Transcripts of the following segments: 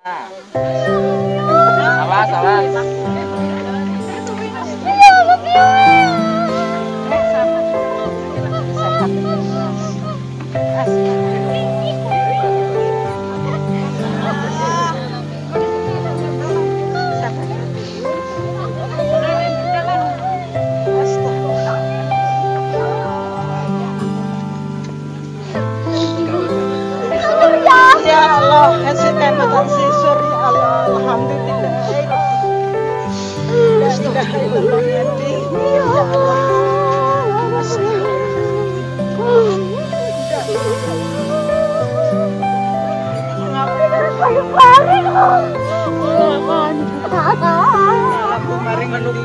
Awas, awas. Ya Allah, kasihkan makan sisur ya Allah, alhamdulillah. La ilaha illallah ya Allah. Aku mari menunggu.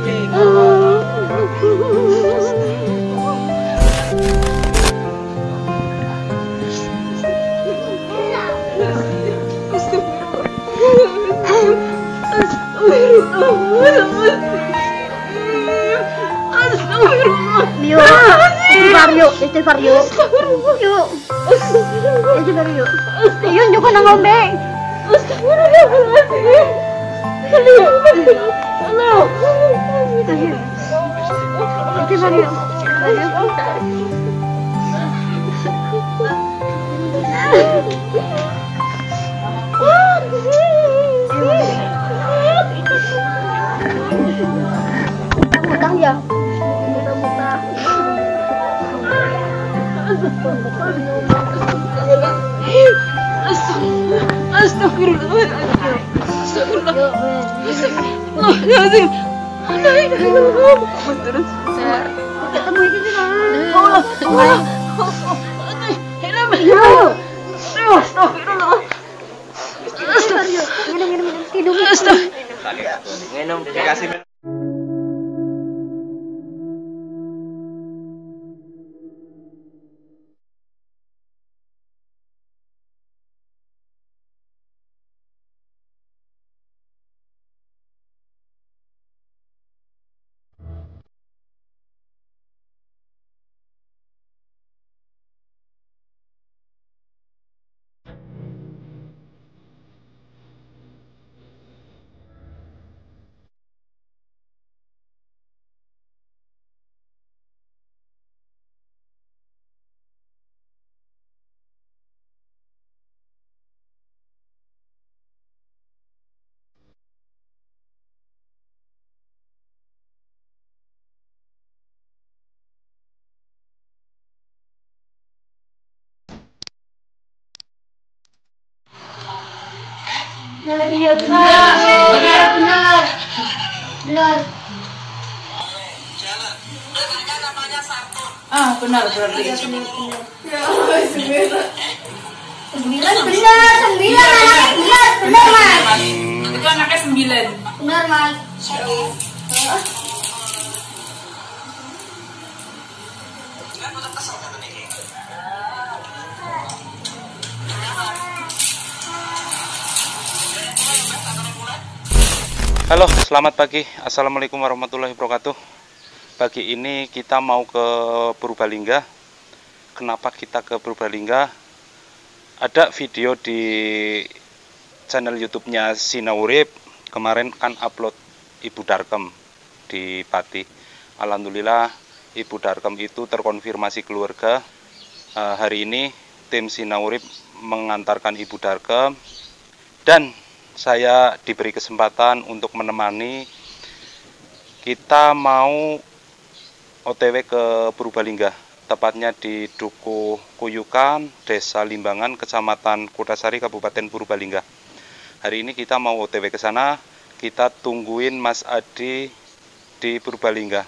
Yuk, istighfar yuk, istighfar yuk. Yuk, istighfar yuk. Yuk, juga nang ngombe. Istighfar yuk. Utang ya. Astagfirullahaladzim. Ketemu itu sih kan. Astagfirullah. Minum, dikasih minum. Iya benar. Benar berarti. Sembilan mas. Itu anaknya 9. Benar mas. Halo, selamat pagi. Assalamualaikum warahmatullahi wabarakatuh. Pagi ini kita mau ke Purbalingga. Kenapa kita ke Purbalingga? Ada video di channel YouTube-nya Sinaurip. Kemarin kan upload Ibu Darkem di Pati. Alhamdulillah Ibu Darkem itu terkonfirmasi keluarga. Hari ini tim Sinaurip mengantarkan Ibu Darkem dan saya diberi kesempatan untuk menemani. Kita mau OTW ke Purbalingga, tepatnya di Dukuh Kuyukan, Desa Limbangan, Kecamatan Kutasari, Kabupaten Purbalingga. Hari ini kita mau OTW ke sana. Kita tungguin Mas Adi di Purbalingga.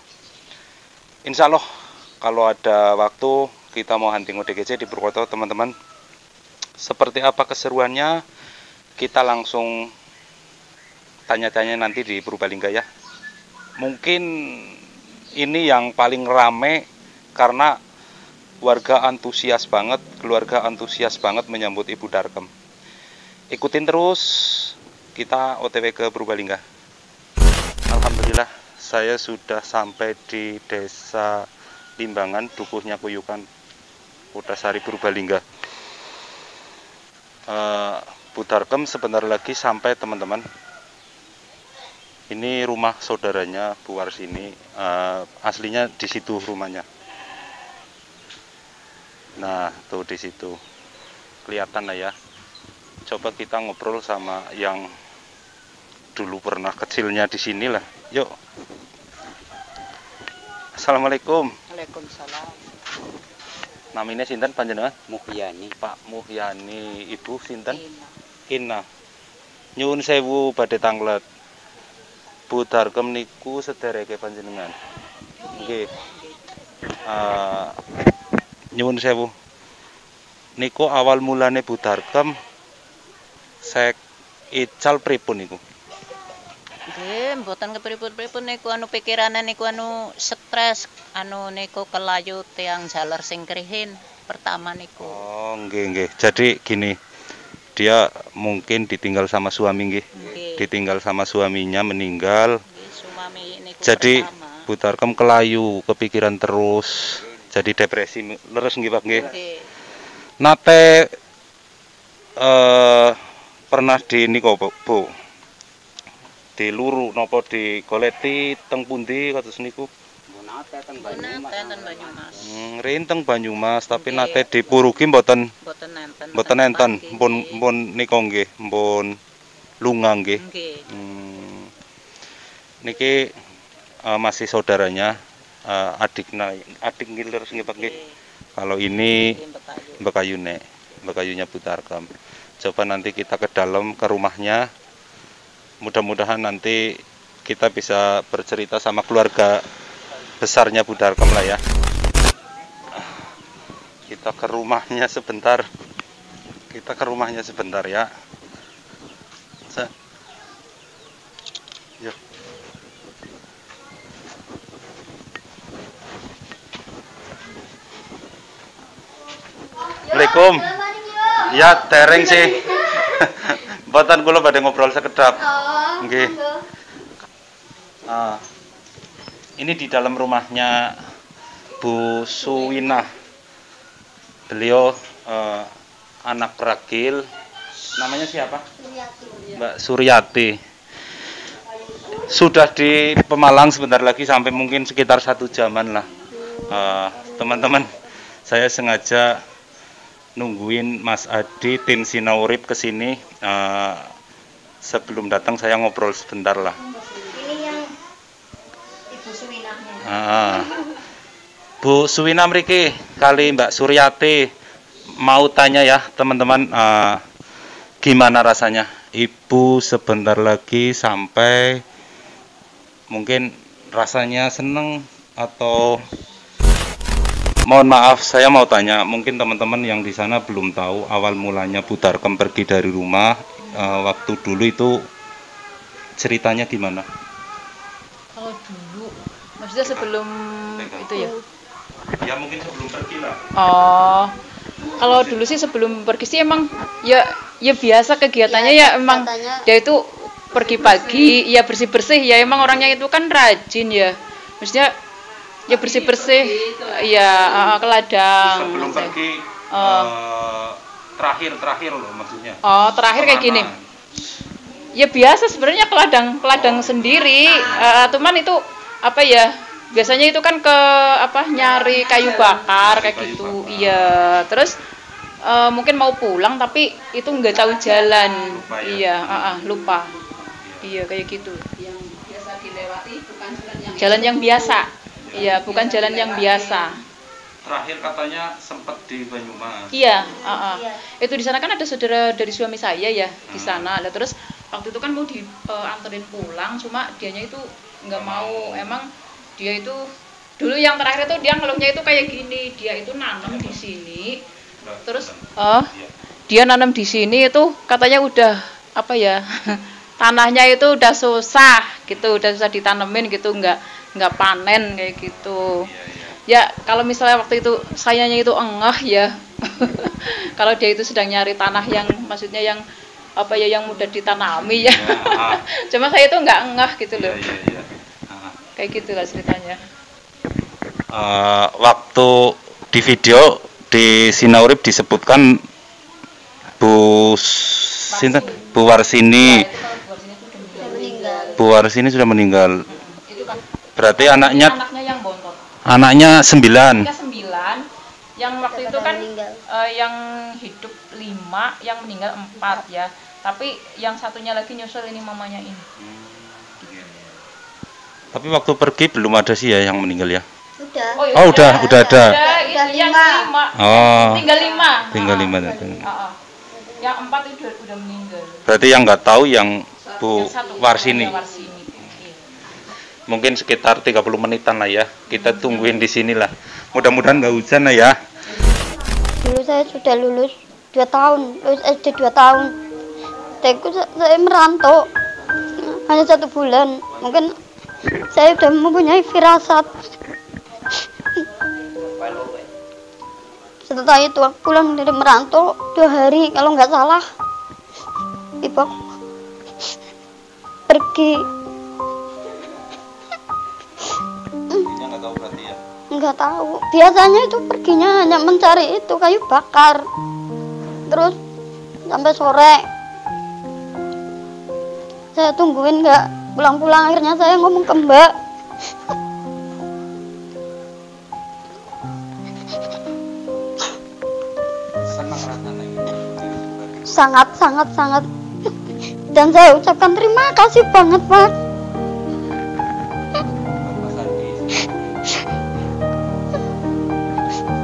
Insya Allah kalau ada waktu kita mau hunting ODGJ di Purwokerto, teman-teman. Seperti apa keseruannya? Kita langsung tanya-tanya nanti di Purbalingga ya. Mungkin ini yang paling rame karena warga antusias banget, keluarga antusias banget menyambut Ibu Darkem. Ikutin terus, kita OTW ke Purbalingga. Alhamdulillah saya sudah sampai di Desa Limbangan, Dukuhnya Kuyukan, Kutasari, Purbalingga. Budarkem sebentar lagi sampai teman-teman. Ini rumah saudaranya Bu Warsini, aslinya di situ rumahnya. Nah, tuh di situ kelihatan lah ya. Coba kita ngobrol sama yang dulu pernah kecilnya di sini lah. Yuk. Assalamualaikum. Waalaikumsalam. Namanya sinten panjenengan? Muhyani. Pak Muhyani. Ibu sinten? Ina. Ina. Nyuwun sewu badhe tanglet. Budarkem niku sedereke panjenengan. Nggih. Nyuwun sewu. Niku awal mulane Budarkem sek ical pripun niku? Nggih, mboten kepripun-pripun niku pikirane niku stres, niku kelayu tiang jaler sing krihin pertama niku. Oh, nggih. Jadi gini, dia mungkin ditinggal sama suami nggih. Nggih. Ditinggal sama suaminya meninggal. Nggih, suami niku Jadi pertama. Budarkem kelayu, kepikiran terus. Jadi depresi leres nggih Pak nggih. Nggih. Nate pernah di niku Bu. Di luru napa digoleti teng pundi kados niku? Ten Banyumas. Rinteng Banyumas, tapi Nggih. nate dipurugi mboten Mboten nenten. Mpun nika nggih, mpun lunga nggih. Nggih. Niki masih saudaranya, adik ngiler nggih Pak nggih. Kalau ini Mbekayune Budarkem. Coba nanti kita ke dalam ke rumahnya. Mudah-mudahan nanti kita bisa bercerita sama keluarga besarnya Budarkem lah ya. Kita ke rumahnya sebentar. Ya. Yuk. Assalamualaikum. Ya, tereng sih. Mboten kula badhe ngobrol sekedap. Nggih. Ini di dalam rumahnya Bu Suwinah. Beliau anak ragil. Namanya siapa? Mbak Suryati. Sudah di Pemalang sebentar lagi sampai mungkin sekitar 1 jaman lah. Teman-teman, saya sengaja nungguin Mas Adi Tin Sinaurip kesini. Sebelum datang saya ngobrol sebentar lah. Ini yang Ibu Suwinahnya. Bu Suwinah mriki kali Mbak Suryati mau tanya ya teman-teman, gimana rasanya Ibu sebentar lagi sampai, mungkin rasanya seneng atau mohon maaf saya mau tanya, mungkin teman-teman yang di sana belum tahu awal mulanya Budarkem pergi dari rumah, waktu dulu itu ceritanya gimana? Kalau dulu, maksudnya sebelum itu ya? Ya mungkin sebelum pergi lah. Oh, kalau dulu sih sebelum pergi sih emang ya biasa kegiatannya ya emang dia itu pergi pagi, ya bersih-bersih ya emang orangnya itu kan rajin ya, maksudnya ya bersih-bersih, ya ke ladang. Sebelum pergi terakhir loh maksudnya. Oh, terakhir kayak gini. Ya biasa sebenarnya ke ladang sendiri, cuman itu apa ya? Biasanya itu kan ke nyari kayu bakar kayak gitu. Iya, terus mungkin mau pulang tapi itu nggak tahu jalan. Lupa ya? Iya, lupa. Iya kayak gitu. Yang biasa dilewati bukan Jalan yang biasa. Iya, bukan jalan yang biasa. Terakhir katanya sempat di Banyumas. Iya, itu di sana kan ada saudara dari suami saya ya di sana. Lah terus waktu itu kan mau dianterin pulang, cuma dianya itu nggak mau. Emang dia itu dulu yang terakhir itu dia ngeluhnya itu kayak gini, dia itu nanam di sini, terus dia nanam di sini itu katanya udah apa ya tanahnya itu udah susah gitu, udah susah ditanemin gitu, nggak panen kayak gitu. Ya kalau misalnya waktu itu sayanya itu engah ya kalau dia itu sedang nyari tanah yang maksudnya yang apa ya yang mudah ditanami ya, cuma saya itu nggak engah gitu loh. Kayak gitu lah ceritanya. Waktu di video di Sinaurip disebutkan Bu Sinten? Bu Warsini. Bu Warsini sudah meninggal. Itu kan Berarti ini anaknya yang bontot. anaknya 9. Kita 9. Yang waktu itu kan yang hidup 5, yang meninggal 4 ya. Tapi yang satunya lagi nyusul ini mamanya ini. Tapi waktu pergi belum ada sih ya yang meninggal ya. Udah. iya, Oh, udah ada. Itu yang 5. Oh. Tinggal 5. Tinggal 5. Yang 4 itu udah meninggal. Berarti yang nggak tahu yang Bu Yang satu, Warsini. yang Warsini. Iya. Mungkin sekitar 30 menitan lah ya. Kita tungguin di sini lah. Mudah-mudahan nggak hujan lah ya. Dulu saya sudah lulus 2 tahun, lulus SD 2 tahun. Saya merantau hanya 1 bulan. Mungkin saya sudah mempunyai firasat. Setelah itu aku pulang dari merantau 2 hari kalau nggak salah. Ibu pergi. Nggak tahu berarti ya. Nggak tahu. Biasanya itu perginya hanya mencari itu kayu bakar. Terus sampai sore. Saya tungguin nggak pulang-pulang, akhirnya saya ngomong ke Mbak. Sangat. Dan saya ucapkan terima kasih banget, Pak.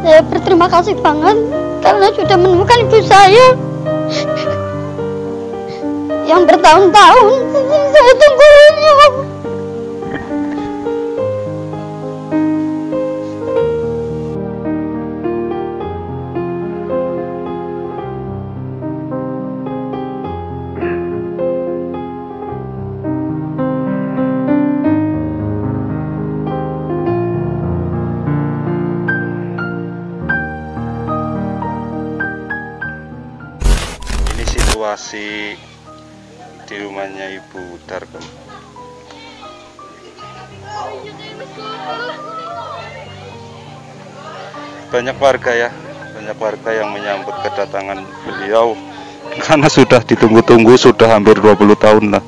Saya berterima kasih banget karena sudah menemukan ibu saya yang bertahun-tahun saya tungguinnya. Ini situasi di rumahnya Ibu Darkem. Banyak warga yang menyambut kedatangan beliau karena sudah ditunggu-tunggu, sudah hampir 20 tahun lah.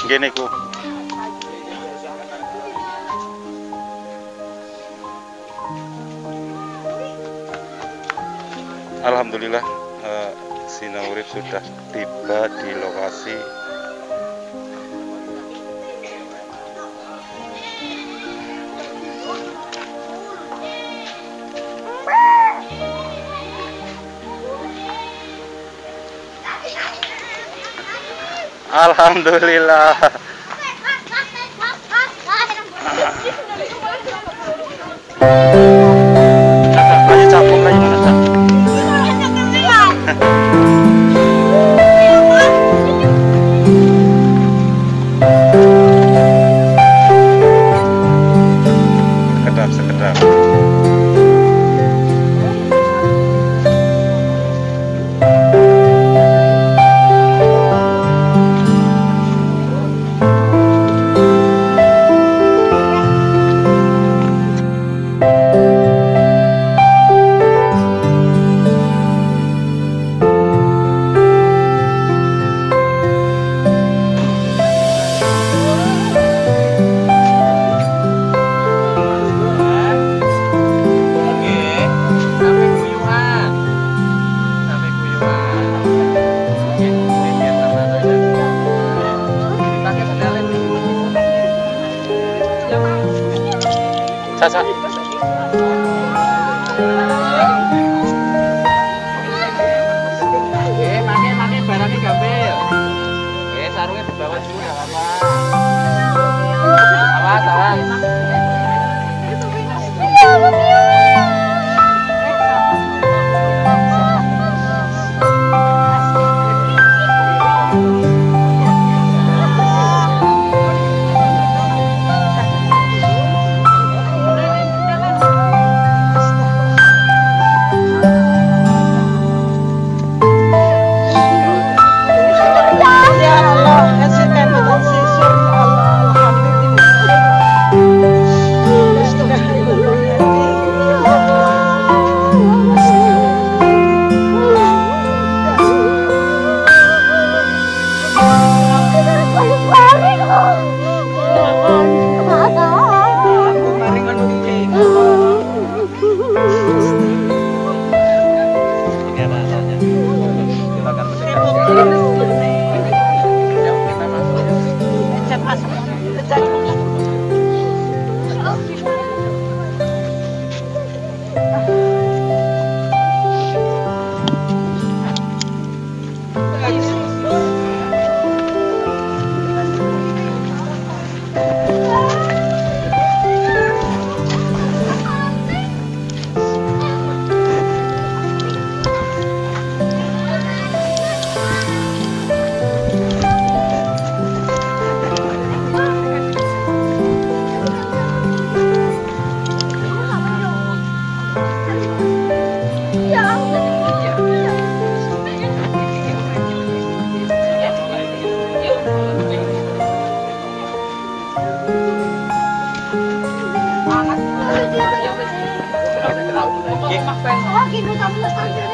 Gini ku. Alhamdulillah Sina Urip sudah tiba di lokasi. Alhamdulillah. Ayo capung lagi mana? Sekedap.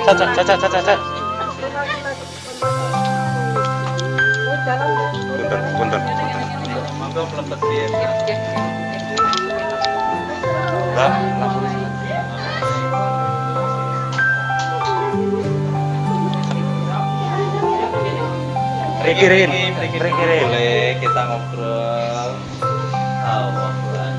Caca. Punten. Monggo mlebetin. Mbak, Rikirin. Boleh kita ngobrol. Allahu Akbar.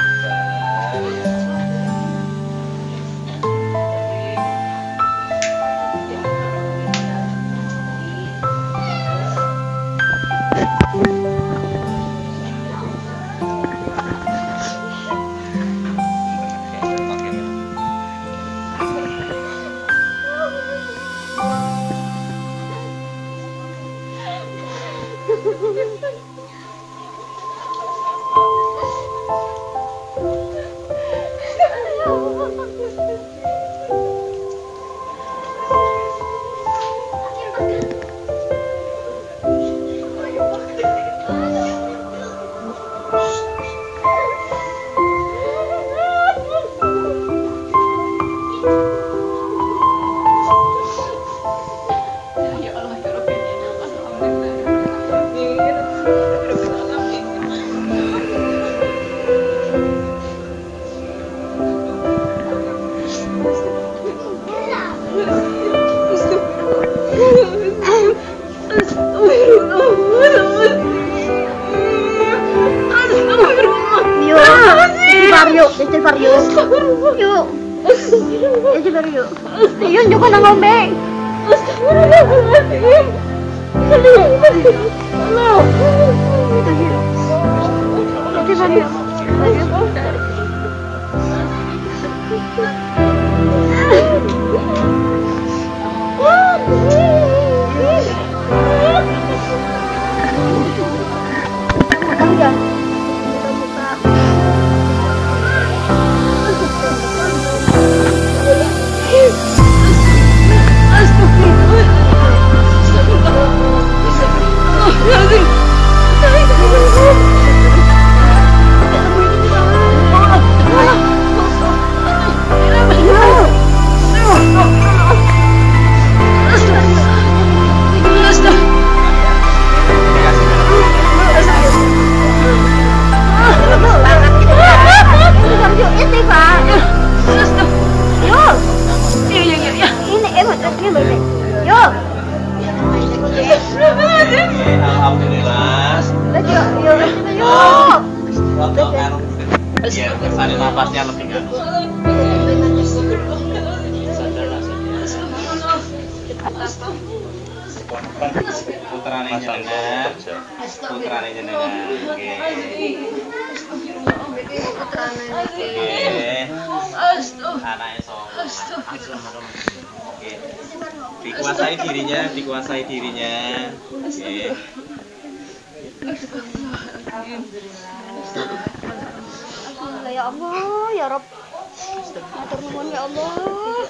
Istighfar yuk. Yuk. Istighfar yuk. Yuk juga nang ngombe. Istighfar yuk. Alhamdulillah. Biar tarik nafasnya lebih kan. Putrane jenengan. Putrane jenengan. Nggih. Anake sapa? Oke. Dikuasai dirinya. Oke. Ya Allah, ya Rob. Matur nuwun ya Allah.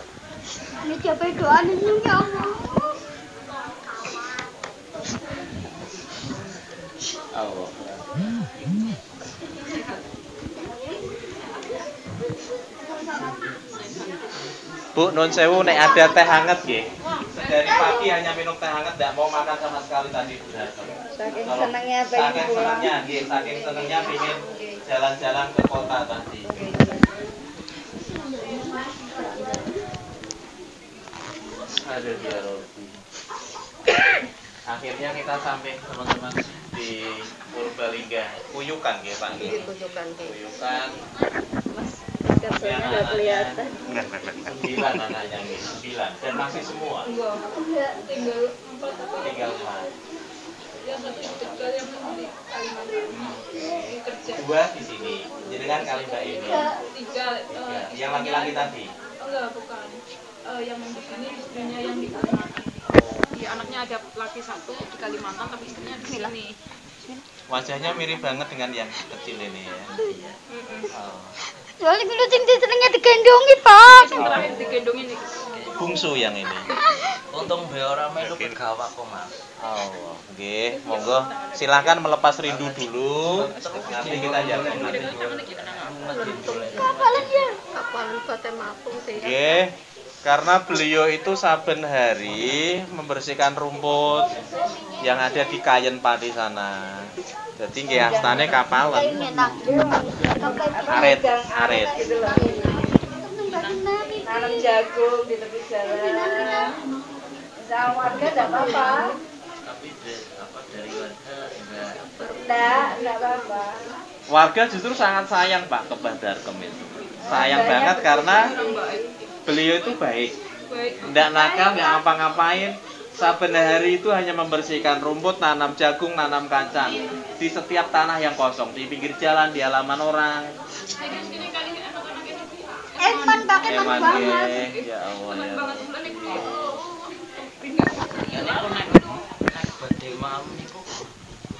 Ini siapa doa ini ya Allah. Allah. Bu, nun sewu nek ada teh hangat nggih. Dari pagi hanya minum teh hangat, tidak mau makan sama sekali tadi Bu. Saking senangnya pengen pulang. Saking senangnya pengen jalan-jalan ke kota tadi. Aduh ya Rabbi. Akhirnya kita sampai teman-teman di Purbalingga. Kuyukan nggih Pak nggih. Kuyukan. Kerjanya nggak kelihatan. 9 anaknya nggih, 9 dan masih semua. Tinggal 4. Yang satu tinggal yang di Kalimantan. Kerja. 2 di sini. Jenengan kali Mbak ini. 3. Yang laki-laki tadi. Enggak, bukan. Yang di sini istrinya yang di Kalimantan. Ya, anaknya ada laki 1 di Kalimantan tapi istrinya di sini. Wajahnya mirip banget dengan yang kecil ini ya. Oh. Soalnya dulu senengnya digendongi Pak. Terakhir digendong ini. Bungsu yang ini. Untung be ora melu begawa kok, Mas. Oh, oke. Monggo silakan melepas rindu dulu. Nanti kita jalan nanti. Kapalan ya? Kapalan Kota Mapung sih. Oke. Karena beliau itu saben hari membersihkan rumput yang ada di Kayen Pati sana. Jadi nggih astane kapalan. Arit. Nanam jagung di tepi jalan. Sama warga enggak apa-apa. Tapi apa dari warga Enggak apa-apa. Warga justru sangat sayang Pak ke Mbah Darkem itu. Sayang banget karena beliau itu baik. Nggak nakal, nggak ngapa-ngapain. Saben hari itu hanya membersihkan rumput, nanam jagung, nanam kacang di setiap tanah yang kosong, di pinggir jalan, di halaman orang. Eman pakai Eman banget. ya Allah ya. badhe mau niku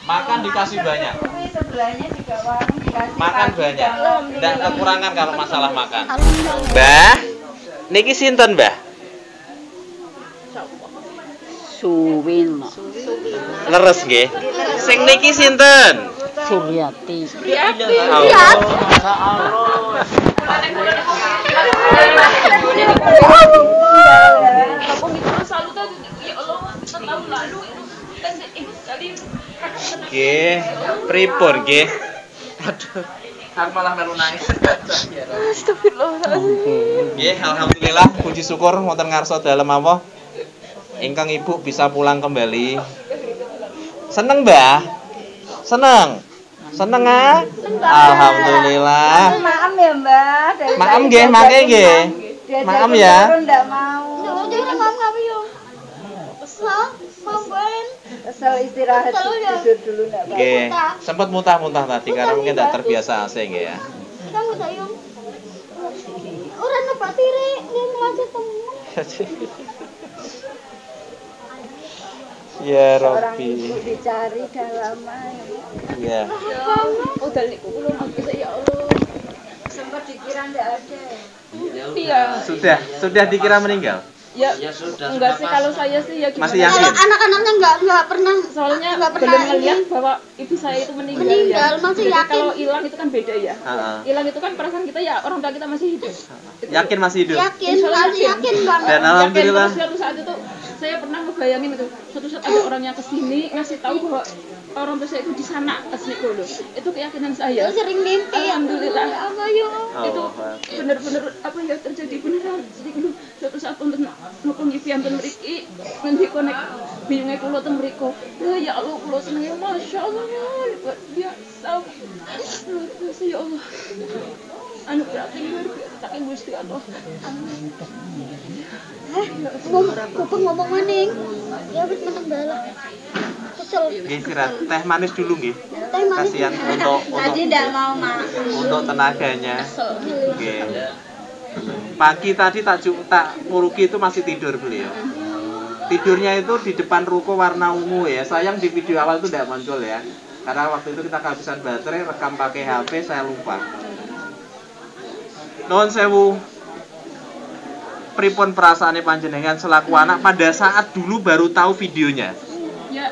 Makan dikasih banyak. Tapi sebelahnya juga warung dikasih. Makan banyak. Nggak kekurangan kalau masalah makan. Mbah, niki sinten, Mbah? Suwin Leres nggih. Sing niki sinten? Suryati. Nggih, pripun nggih? Aduh, aku malah melu nangis. Nggih, alhamdulillah puji syukur wonten ngarsa dalem Allah. Ingkang Ibu bisa pulang kembali. Seneng, Mbah? Seneng? Seneng ah? Alhamdulillah. Maam ya, Mbak. Dari Maam tadi nggih, mangke diajakin nggih. diajakin Maam ya. turun nggak mau. Jangan ngomong apa yo. Hah? Mau main? Kesel istirahat tidur dulu nggak apa-apa. Nggih, sempat muntah-muntah tadi karena mungkin tidak terbiasa AC nggih ya. Kamu tak yung. Orang nebak tiri, dia melanjut temen. Ya Orang Rabbi. ibu dicari dah lama. Ya. Oh, dari niku kula bisa ya Allah. Sempat dikira nggak ada. Iya. Sudah dikira meninggal. Ya, ya sudah enggak sih kalau saya sih ya gimana? Masih yakin? Kalau anak-anaknya nggak pernah. Soalnya nggak pernah belum ngeliat ini. bahwa ibu saya itu meninggal, Meninggal, ya. masih Jadi yakin. kalau hilang itu kan beda ya. Heeh. Hilang itu kan perasaan kita ya orang tua kita masih hidup. Yakin masih hidup? Yakin, Insya Allah masih yakin banget. Dan alhamdulillah. Yakin, terus suatu saat itu saya pernah ngebayangin itu suatu saat ada orang yang kesini ngasih tahu bahwa orang tua saya itu di sana asli dulu. Itu keyakinan saya. Saya sering mimpi. Alhamdulillah. Apa yo? Itu benar-benar apa ya terjadi beneran. Jadi dulu suatu saat untuk nukung impian ten mriki nanti konek bingungnya kulo ten mriko. Ya Allah kulo seneng masya Allah luar biasa. Luar biasa ya Allah. Anu berarti luar biasa tak Gusti Allah. Bapak ngomong maning. Ya wis meneng dalah. Kesel. Nggih, istirahat. Teh manis dulu nggih. Teh manis. Kasihan untuk Tadi nggak mau mak. untuk tenaganya. Nggih. Pagi tadi tak murugi itu masih tidur beliau. Tidurnya itu di depan ruko warna ungu ya. Sayang di video awal itu tidak muncul ya. Karena waktu itu kita kehabisan baterai, rekam pakai HP, saya lupa. Nuwun sewu. Pripun perasaane panjenengan selaku anak pada saat dulu baru tahu videonya? Ya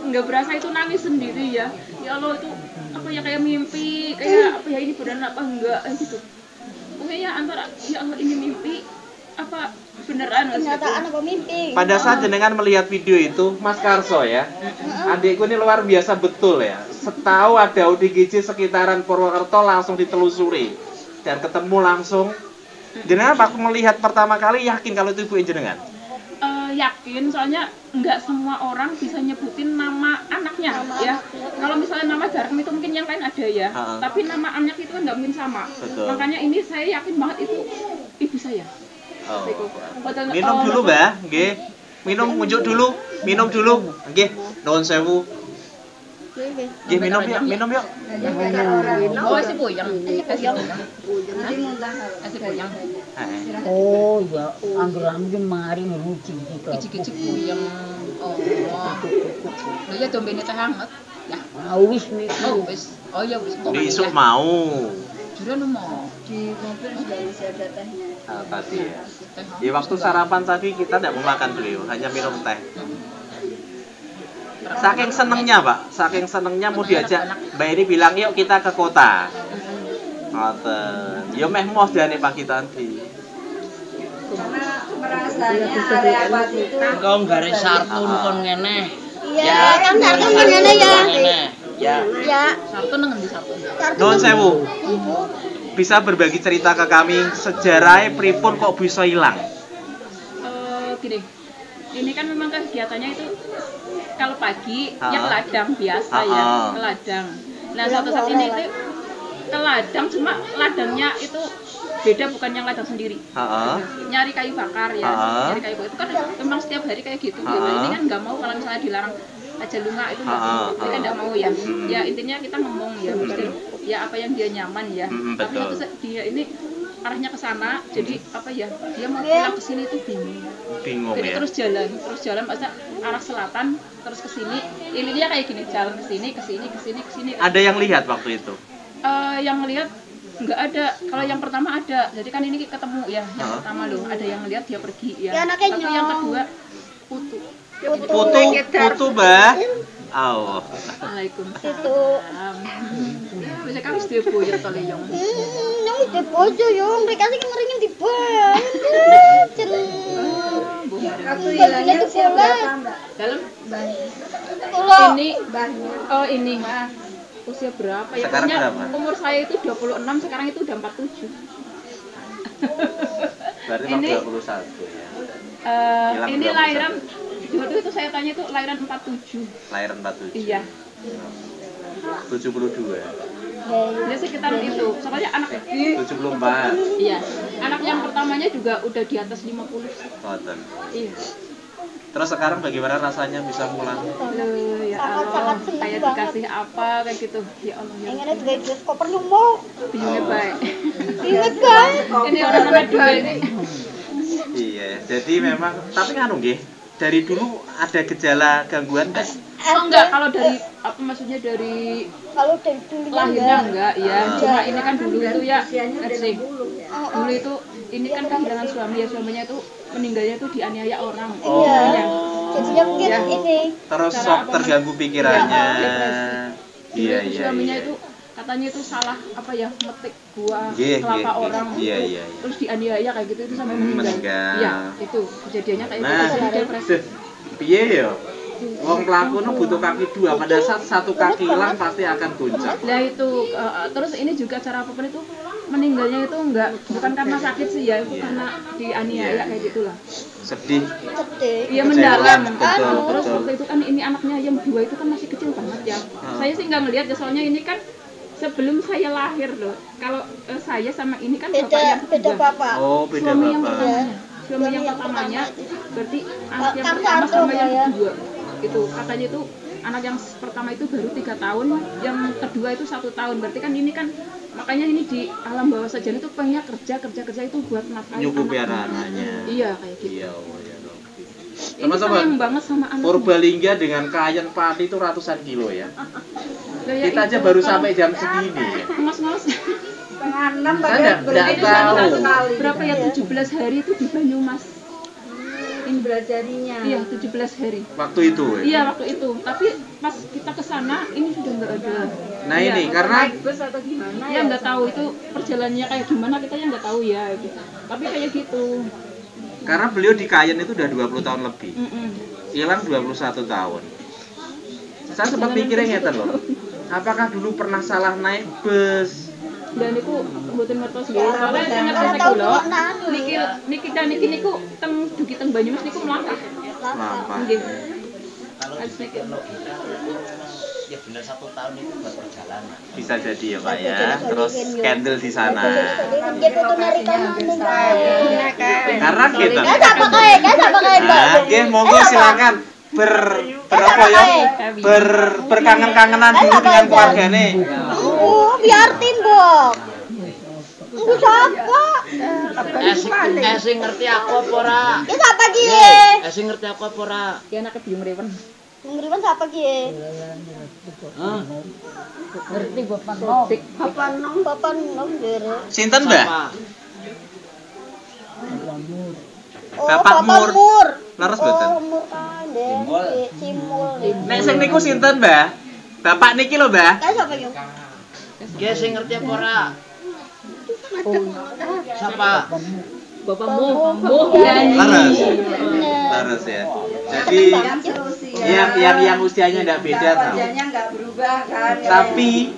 nggak berasa itu nangis sendiri ya. Ya Allah itu apa ya kayak mimpi, kayak apa ya ini beneran apa enggak gitu. Pokoknya antara ya Allah ini mimpi apa beneran Kenyataan apa mimpi? Pada saat jenengan melihat video itu, Mas Karso ya, adikku ini luar biasa betul ya. Setahu ada ODGJ sekitaran Purwokerto langsung ditelusuri dan ketemu langsung. Jenengan waktu melihat pertama kali yakin kalau itu ibu jenengan? Yakin, soalnya nggak semua orang bisa nyebutin nama anaknya ya. Kalau misalnya nama Darkem itu mungkin yang lain ada ya, tapi nama anak itu kan nggak mungkin sama. Betul. Makanya ini saya yakin banget itu ibu saya. Oh. Padahal, Minum dulu, Mbah, nggih. Minum unjuk dulu, minum dulu. Nggih, nuwun sewu. Nggih, minum yuk, minum yuk. Oh, si Boyang. Kasih Boyang. Oh ya, anggur-anggur mari ngeruci gitu. Kicik-kicik Boyang. Oh. Lah ya dombene teh hangat. Ya. Wis wis. Oh, wis. Oh ya wis. Besok mau. Jurang mau. Di mobil sudah bisa ada tehnya. Tadi ya. Di waktu sarapan tadi kita tidak mau makan beliau, hanya minum teh. Saking senengnya Pak, saking senengnya mau diajak Mbak ini bilang yuk kita ke kota. Ngoten. Yo meh moh jane pagi tadi. Karena merasanya area apa itu Engkau garis sartu kon ngene. Iya, kan kartu ngene ya. Ya. Ya. Sartu nang endi sartu? Nuwun sewu. Bisa berbagi cerita ke kami sejarahnya pripun kok bisa hilang? Gini, ini kan memang kegiatannya itu kalau pagi ya ke ladang biasa ya, ke ladang. Nah suatu saat ini itu ke ladang, cuma ladangnya itu beda, bukan yang ladang sendiri. Nyari kayu bakar ya, nyari kayu bakar itu kan memang setiap hari kayak gitu. Ini kan nggak mau kalau misalnya dilarang aja lunga itu nggak mau, dia kan nggak mau ya. Ya intinya kita ngomong ya, mesti ya apa yang dia nyaman ya. Tapi satu dia ini arahnya ke sana, jadi apa ya, dia mau pulang ke sini itu bingung jadi ya. terus jalan maksudnya arah selatan terus ke sini, ininya kayak gini, jalan ke sini ke sini. Ada yang lihat waktu itu? Yang lihat nggak ada. Kalau yang pertama ada, jadi kan ini ketemu ya, yang pertama loh ada yang lihat dia pergi ya. Tapi yang kedua putu Mbah. Allah. Waalaikumsalam. Bisa kan mesti boyo to Leyong. Yang di bojo yo, mereka sih ngeringin di ban. waktu hilangnya usia berapa Mbak? Dalam ini ini usia berapa ya? Sekarang Pokoknya berapa? umur saya itu 26, sekarang itu udah 47. Berarti Ini 21 ya. Ini lahiran waktu itu saya tanya itu lahiran 47. Lahiran 47. Iya. 72. Ya sekitar itu. Soalnya anak 74. iya. Anak yang pertamanya juga udah di atas 50. Ngoten. Iya. Terus sekarang bagaimana rasanya bisa pulang? Loh, ya Allah, kayak dikasih apa kayak gitu. Ya Allah, ya. Yang ada juga koper mau. Bingungnya baik. Ingat kan? Ini orang-orang dua ini. Iya, jadi memang tapi nganu nggih, dari dulu ada gejala gangguan enggak? Oh enggak, kalau dari apa maksudnya dari Kalau dari dulu lahirnya enggak ya. Cuma ini kan dulu itu ya sih. Dulu itu ini kan kehilangan suami ya, suaminya itu meninggalnya itu dianiaya orang. Iya. Jadinya mungkin Ya. ini. Terus Cara sok apa, terganggu pikirannya. depresi. Iya, Dulu itu iya. suaminya iya. itu katanya itu salah apa ya, metik buah Iya, kelapa iya, orang. iya, iya, iya. Terus dianiaya kayak gitu itu sampai meninggal. Meninggal. Iya, itu kejadiannya kayak Nah, gitu. Jadi depresi. piye ya? Wong pelaku nu butuh kaki dua, pada saat satu kaki hilang pasti akan goncang. Nah itu terus ini juga cara apapun itu meninggalnya itu enggak bukan karena sakit sih ya, itu karena dianiaya kayak gitulah. Sedih. Iya Kecewa, mendalam. betul, Terus betul. waktu itu kan ini anaknya yang dua itu kan masih kecil banget ya. Saya sih nggak ngelihat ya, soalnya ini kan sebelum saya lahir loh. Kalau saya sama ini kan bapak yang Beda kedua. bapak. Oh, beda Suami yang bapak. pertamanya. Suami yang pertamanya berarti anak yang pertama sama yang kedua. Itu katanya itu anak yang pertama itu baru 3 tahun, yang kedua itu 1 tahun. Berarti kan ini kan makanya ini di alam bawah saja itu pengennya kerja itu buat nafkahin Nyukupi anaknya. anak-anaknya. Iya kayak gitu. Iya, oh ya Rabbi. Ini Teman-teman, sayang banget sama anaknya. Purbalingga dengan kayan padi itu ratusan kilo ya. Lah, ya Kita aja itu, baru kalau sampai jam segini ya. Mas-mas Setengah 6 Saya padahal nggak itu tahu. satu kali. berapa ya 17 hari itu di Banyumas. Ini belajarinya. Iya 17 hari. Waktu itu ya. Iya waktu itu. Tapi pas kita ke sana ini sudah nggak ada. Nah Iya. ini karena Naik bus atau gimana Ya nggak tahu itu perjalanannya kayak gimana, kita yang nggak tahu ya gitu. Tapi kayak gitu. karena beliau di Kayen itu udah 20 tahun lebih. Mm-mm. Hilang 21 tahun. Saya sempat mikirnya ngeten loh. Apakah dulu pernah salah naik bus? Dan itu mboten ngertos nggih. Soalnya saya ngerti kula niki niku teng dugi teng Banyumas niku mlampah. Lampah. Nggih. Kalau kalau kita ya benar 1 tahun itu buat perjalanan. Bisa jadi ya Pak ya. Terus candle di sana. Dia foto dari kanan. Karena gitu. Kan apa kayak Mbak? Nah, oke, monggo silakan berapa ya? Berkangen-kangenan dulu dengan keluargane. Biartin, Bok. Enggak siapa? Sing ngerti aku apa ora? Ya siapa gie? Sing ngerti aku apa ora? Ya anake biung rewen. Ngiriman siapa gie? Hah? Ngerti Bapak Sodik. Bapak nom dere. Sinten, Mbak? Oh, Bapak Mur. Leres mboten? Oh, Mur kan, Cimul. Nek sing niku sinten, Mbak? Bapak niki lho, Mbak. Kan siapa yo? Ge sing ngerti apa ora? Siapa? Laras ya. Jadi yang usianya tidak beda tau. Wajahnya nggak berubah kan. Tapi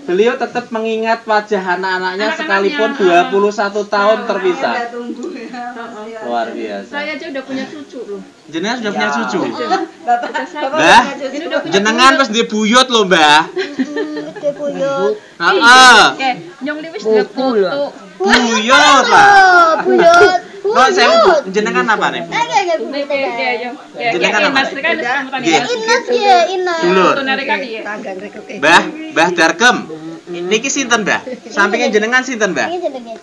beliau tetap mengingat wajah anak-anaknya sekalipun 21 tahun terpisah. Udah tumbuh ya. Luar biasa. Saya aja udah punya cucu loh. Jenengan sudah punya cucu. Bapak Mbah, jenengan wis duwe buyut lho, Mbah. Gede buyut. Heeh. Nyong liwis dua foto. Buyut lah. Buyut. Kok saya jenengan apa nih? Jenengan apa? Inas ya, Inas. Dulur. Mbah Darkem. Niki sinten, Mbah? Sampinge jenengan sinten, Mbah? Ini jenenge.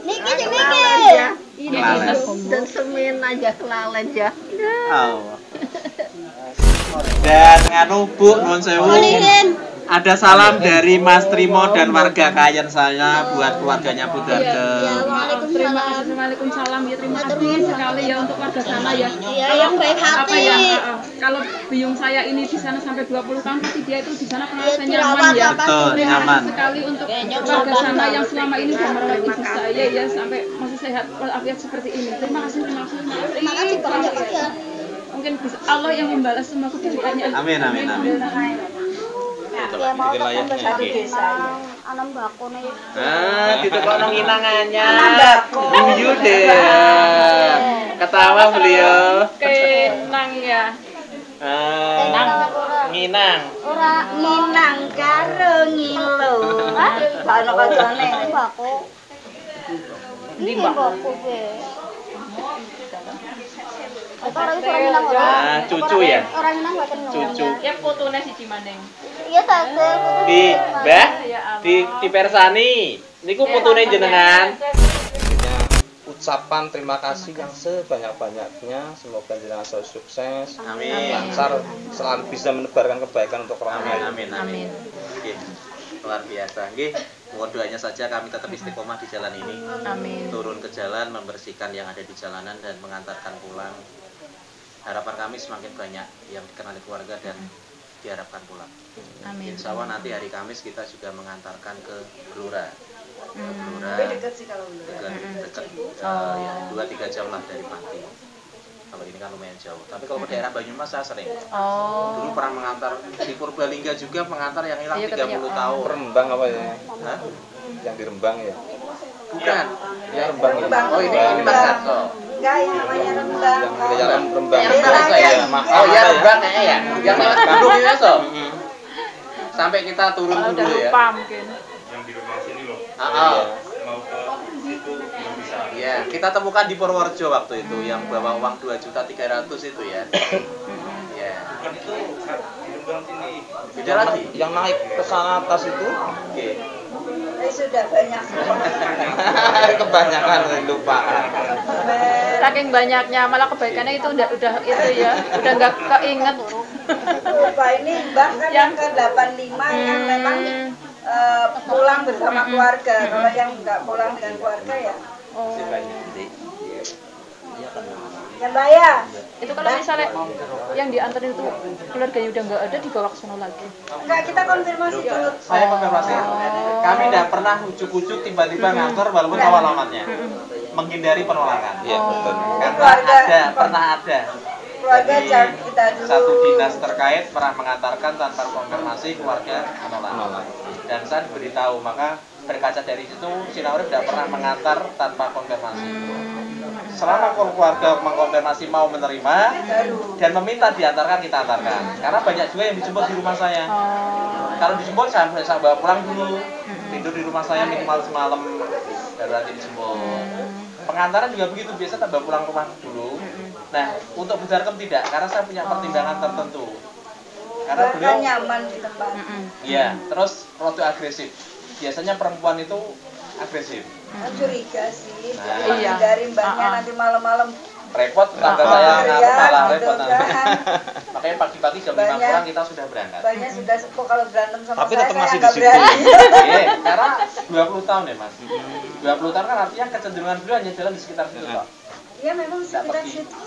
Niki jenenge. Kelalen. dan semen aja kelalen ya. Allah. Dan nganu Bu, nuwun sewu. Ada salam dari Mas Trimo dan warga Kayen saya buat keluarganya Bu Darkem. Waalaikumsalam ya, terima kasih sekali ya untuk warga sana ya. Iya, yang baik hati. Kalau biung saya ini di sana sampai 20 tahun pasti dia itu di sana merasa Iya, nyaman ya. Betul, Terima nyaman. kasih sekali untuk warga sana yang selama ini sudah merawat ibu saya ya sampai masih sehat walafiat seperti ini. Terima kasih. Terima kasih banyak ya. Mungkin bisa Allah yang membalas semua kebaikannya. Amin. Ya mau Bikin layarnya satu iki. desa. Anak mbako nih. Gitu kok nang inangannya. Guyu deh. Ketawa beliau. Kenang ya. Nginang. Ora Minang karo ngilo. Gak ono kancane. mbako. Ini mbako gue. Orang itu orang Minang ora. Cucu ya? Orang Minang gak kenal. Cucu. Ya fotonya si Cimaneng. Iya tante. Di Mbah, di persani. Niku putune jenengan. Ucapan terima kasih yang sebanyak-banyaknya, semoga jenengan selalu sukses, Amin. lancar, selalu bisa menebarkan kebaikan untuk orang lain. Amin. Nggih. Luar biasa. Nggih, mohon doanya saja kami tetap istiqomah di jalan ini. Amin. Turun ke jalan, membersihkan yang ada di jalanan dan mengantarkan pulang. Harapan kami semakin banyak yang dikenali keluarga dan diharapkan pulang. Amin. Insya Allah nanti hari Kamis kita juga mengantarkan ke Blora. Blora Dekat sih kalau dekat ya 2-3 jam lah dari Pati. Kalau ini kan lumayan jauh. Tapi kalau ke daerah Banyumas saya sering. Dulu pernah mengantar di Purbalingga juga mengantar yang hilang 30 tahun. Rembang apa ya? Hah? Yang di Rembang ya? Bukan. Ya Rembang. Oh ini Mas Karso. enggak yang namanya Rembang. Yang gereja Rembang. Oh ya Rembang kayaknya ya. Yang lewat Bandung ya so. Sampai kita turun Udah dulu ya. lupa mungkin. Ya, kita temukan di Purworejo waktu itu yang bawa uang 2.300.000 itu ya. Ya. Beda lagi. Yang naik ke sana atas itu Oke. Sudah banyak. kebanyakan lupa. Saking banyaknya malah kebaikannya itu udah itu ya, udah nggak keinget. Lupa ini bahkan yang ke 85 yang memang pulang bersama keluarga. Kalau yang nggak pulang dengan keluarga ya. Ya Mbak ya. Itu kalau misalnya yang diantarin itu keluarganya udah nggak ada, dibawa ke sana lagi. Enggak, kita konfirmasi dulu. Saya konfirmasi. Kami tidak pernah ujuk-ujuk tiba-tiba ngantor walaupun tahu alamatnya. Menghindari penolakan. Iya betul. Karena pernah ada. Keluarga jangan kita dulu. Satu dinas terkait pernah mengantarkan tanpa konfirmasi keluarga menolak. Dan saya diberitahu, maka berkaca dari situ Sinaurif tidak pernah mengantar tanpa konfirmasi. Selama keluarga mengkonfirmasi mau menerima dan meminta diantarkan, kita antarkan. Karena banyak juga yang dijemput di rumah saya. Kalau dijemput saya bawa pulang dulu, tidur di rumah saya minimal semalam, baru nanti dijemput. Pengantaran juga begitu, biasa tak bawa pulang rumah dulu. Nah, untuk Bu Darkem tidak, karena saya punya pertimbangan tertentu. Karena beliau nyaman di tempat. Iya, terus rada agresif. Biasanya perempuan itu agresif. Curiga sih. Nah, iya. Dari mbaknya nanti malam-malam repot tetangga saya malah gitu repot nanti. kan. Makanya pagi-pagi jam 5 kurang kita sudah berangkat. Banyak sudah sepuh kalau berantem sama Tapi saya tetap masih di nggak situ. berani. Iya, karena 20 tahun ya Mas. 20 tahun kan artinya kecenderungan beliau hanya jalan di sekitar situ kok. Iya memang sekitar pergi. situ.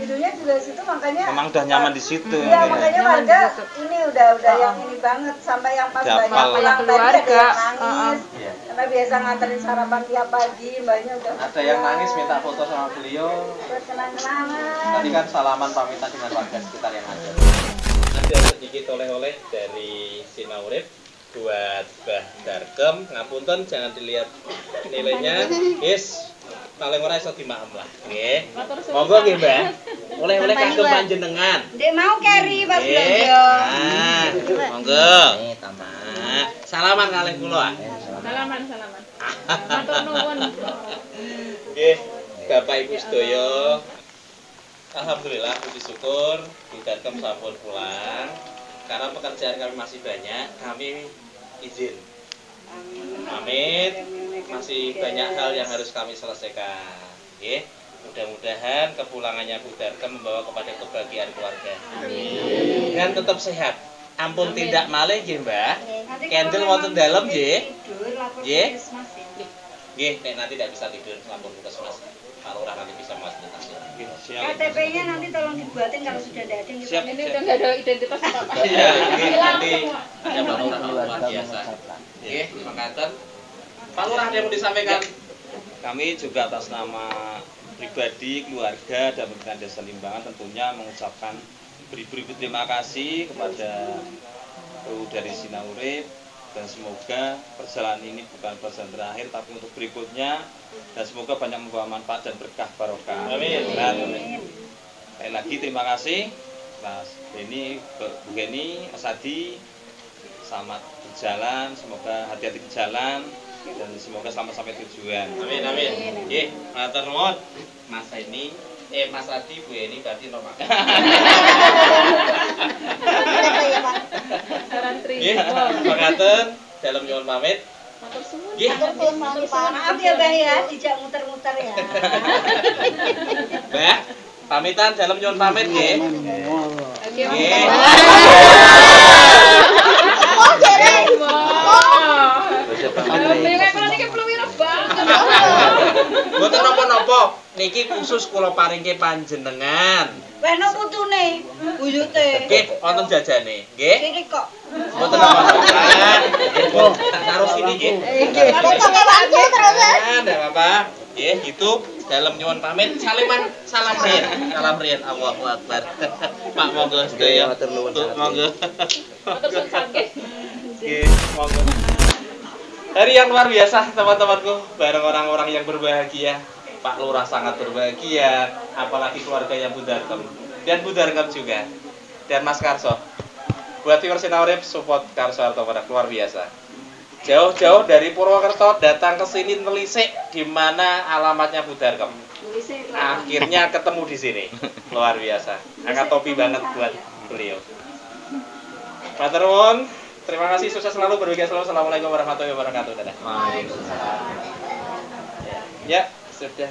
tidurnya juga di situ, makanya Memang udah nyaman di situ. iya, ya. makanya warga ini udah yang ini banget, sampai yang pas Udah banyak hafal. pulang tadi ada yang nangis. Iya. Karena biasa nganterin sarapan tiap pagi, mbaknya udah Ada yang nangis minta foto sama beliau. buat kenang-kenangan. Tadi kan salaman pamitan dengan warga sekitar yang ada. Ada sedikit oleh-oleh dari Sinaurip buat Mbah Darkem. Ngapunten, jangan dilihat nilainya. Yes, paling ora iso dimaem lah. Nggih. Monggo nggih, Mbah. Oleh-oleh kagem panjenengan. Dek mau carry pas Nggih. belanja. Nah, monggo. Nah, salaman kalih kula. Salaman. Matur nuwun. Nggih, Bapak Ibu sedaya. Alhamdulillah puji syukur Bu Darkem sampun pulang. Karena pekerjaan kami masih banyak, kami izin pamit. Masih banyak hal yang harus kami selesaikan. Nggih. Mudah-mudahan kepulangannya Bu Darkem membawa kepada kebahagiaan keluarga. Amin. Dan tetap sehat. Ampun tindak malih nggih, Mbah. Candle wonten dalem nggih. Nggih. Nggih, nek nanti tidak bisa tidur lapor puskesmas. Pak Lurah nanti bisa memfasilitasi. KTP-nya nanti tolong dibuatin kalau sudah ada yang Siap. Ini udah nggak ada identitas apa-apa. Iya, nggih, nanti semua. ada Pak Lurah luar biasa. Nggih, makaten. Pak Lurah ada yang mau disampaikan? Kami juga atas nama pribadi, keluarga, dan pemerintah Desa Limbangan tentunya mengucapkan beribu-ribu terima kasih kepada kru dari Sinaurip, dan semoga perjalanan ini bukan perjalanan terakhir tapi untuk berikutnya, dan semoga banyak membawa manfaat dan berkah barokah. Amin. Sekali lagi terima kasih Mas Beni, Bu Geni, Mas Adi, selamat berjalan, semoga hati-hati di jalan dan semoga selamat sampai tujuan. Amin amin. Nggih, matur nuwun. Mas Eni, Mas Adi, Bu Eni berarti normal. Nggih, makaten dalem nyuwun pamit. Matur suwun. Nggih. Maaf ya Mbak ya, dijak muter-muter ya. Mbak, pamitan dalem nyuwun pamit nggih. Oke, Nggih. Mboten napa-napa, niki khusus kula paringke panjenengan. Weno putune, buyute. Nggih, wonten jajane. Nggih. Ini kok. Mboten napa-napa. Nggih, tak taruh sini nggih. Nggih, apa? Nggih, gitu. Dalem nyuwun pamit. Salam riyen. Salam riyen. Allahu Akbar. Pak monggo sedaya. Monggo. Matur suwun nggih. Nggih, monggo. Hari yang luar biasa teman-temanku, bareng orang-orang yang berbahagia. Pak Lurah sangat berbahagia, apalagi keluarganya Bu Darkem dan Bu Darkem juga, dan Mas Karso. Buat viewer Sinaurip, support Karso Harto pada luar biasa. Jauh-jauh dari Purwokerto datang ke sini nelisik di mana alamatnya Bu Darkem. Akhirnya ketemu di sini, luar biasa. Angkat topi banget buat beliau. Matur nuwun. Terima kasih, sukses selalu, berbahagia selalu. Assalamualaikum warahmatullahi wabarakatuh. Dadah. Ya, sudah.